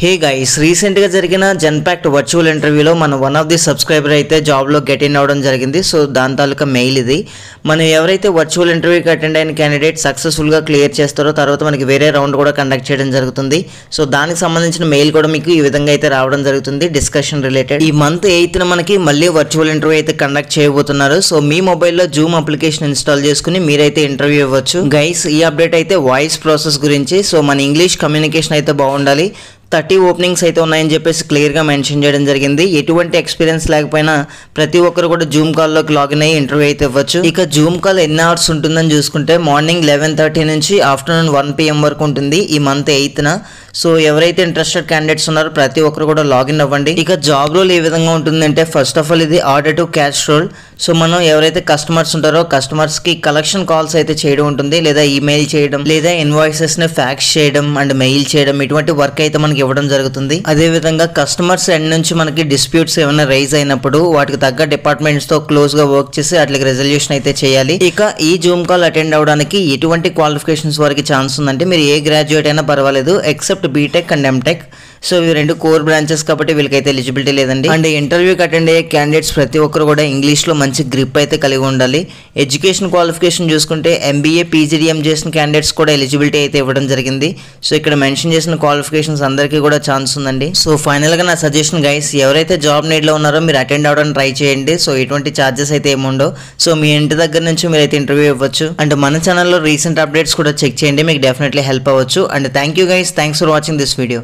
Hey guys, రీసెంట్గా జరిగిన Genpact virtual ఇంటర్వ్యూలో మన వన్ ఆఫ్ ది సబ్స్క్రైబర్ అయితే జాబ్లో గెట్ ఇన్ అవ్వడం జరిగింది. సో దాని తాలూకా మెయిల్ ఇది. మనం ఎవరైతే వర్చువల్ ఇంటర్వ్యూకి అటెండ్ అయిన క్యాండిడేట్ సక్సెస్ఫుల్గా క్లియర్ చేస్తారో తర్వాత మనకి వేరే రౌండ్ కూడా కండక్ట్ చేయడం జరుగుతుంది. సో దానికి సంబంధించిన మెయిల్ కూడా మీకు ఈ విధంగా అయితే రావడం జరుగుతుంది, డిస్కషన్ రిలేటెడ్. ఈ మంత్ 8న మనకి మళ్ళీ వర్చువల్ ఇంటర్వ్యూ అయితే కండక్ట్ చేయబోతున్నారు. సో మీ మొబైల్లో జూమ్ అప్లికేషన్ ఇన్స్టాల్ చేసుకుని మీరైతే ఇంటర్వ్యూ ఇవ్వచ్చు. గైస్, ఈ అప్డేట్ అయితే వాయిస్ ప్రాసెస్ గురించి. సో మన ఇంగ్లీష్ కమ్యూనికేషన్ అయితే బాగుండాలి. 30 ఓపెనింగ్స్ అయితే ఉన్నాయని చెప్పేసి క్లియర్గా మెన్షన్ చేయడం జరిగింది. ఎటువంటి ఎక్స్పీరియన్స్ లేకపోయినా ప్రతి ఒక్కరు కూడా జూమ్ కాల్లోకి లాగిన్ అయ్యి ఇంటర్వ్యూ అయితే ఇవ్వచ్చు. ఇక జూమ్ కాల్ ఎన్ని అవర్స్ ఉంటుందని చూసుకుంటే మార్నింగ్ 11:30 నుంచి ఆఫ్టర్నూన్ 1 PM వరకు ఉంటుంది ఈ మంత్ 8న. సో ఎవరైతే ఇంట్రెస్టెడ్ క్యాండిడేట్స్ ఉన్నారో ప్రతి ఒక్కరు కూడా లాగిన్ అవ్వండి. ఇక జాబ్ రోల్ ఏ విధంగా ఉంటుందంటే ఫస్ట్ ఆఫ్ ఆల్ ఇది order to cash role. So మనం ఎవరైతే కస్టమర్స్ ఉంటారో కస్టమర్స్కి కలెక్షన్ కాల్స్ అయితే చేయడం ఉంటుంది, లేదా ఈమెయిల్ చేయడం, లేదా ఇన్వాయిసెస్ని ఫ్యాక్స్ చేయడం అండ్ మెయిల్ చేయడం, ఇటువంటి వర్క్ అయితే మనకి ఇవ్వడం జరుగుతుంది. అదే విధంగా కస్టమర్స్ ఎండ్ నుంచి మనకి డిస్ప్యూట్స్ ఏమైనా రైజ్ అయినప్పుడు వాటికి తగ్గ డిపార్ట్మెంట్స్ తో క్లోజ్ గా వర్క్ చేసి వాటికి రెజల్యూషన్ అయితే చేయాలి. ఇక ఈ జూమ్ కాల్ అటెండ్ అవడానికి ఎటువంటి క్వాలిఫికేషన్స్ వరకు ఛాన్స్ ఉందంటే మీరు ఏ గ్రాడ్యుయేట్ అయినా పర్వాలేదు except BTech and MTech. So ఇవి 2 కోర్ బ్రాంచెస్ కాబట్టి వీళ్ళకైతే ఎలిజిబిలిటీ లేదండి. అండ్ ఇంటర్వ్యూకి అటెండ్ అయ్యే క్యాండిడేట్స్ ప్రతి ఒక్కరు కూడా ఇంగ్లీష్లో మంచి గ్రిప్ అయితే కలిగి ఉండాలి. ఎడ్యుకేషన్ క్వాలిఫికేషన్ చూసుకుంటే MBA PGDM చేసిన క్యాండిడేట్స్ కూడా ఎలిజిబిలిటీ అయితే ఇవ్వడం జరిగింది. సో ఇక్కడ మెన్షన్ చేసిన క్వాలిఫికేషన్స్ అందరికీ కూడా ఛాన్స్ ఉందండి. సో ఫైనల్గా నా సజెషన్ గైస్, ఎవరైతే జాబ్ నీడ్లో ఉన్నారో మీరు అటెండ్ అవ్వడానికి ట్రై చేయండి. సో ఎటువంటి ఛార్జెస్ అయితే ఏముండవు. సో మీ ఇంటి దగ్గర నుంచి మీరైతే ఇంటర్వ్యూ ఇవ్వచ్చు. అండ్ మన ఛానల్లో రీసెంట్ అప్డేట్స్ కూడా చెక్ చేయండి, మీకు డెఫినెట్లీ హెల్ప్ అవ్వచ్చు. And thank you guys, thanks for watching this video.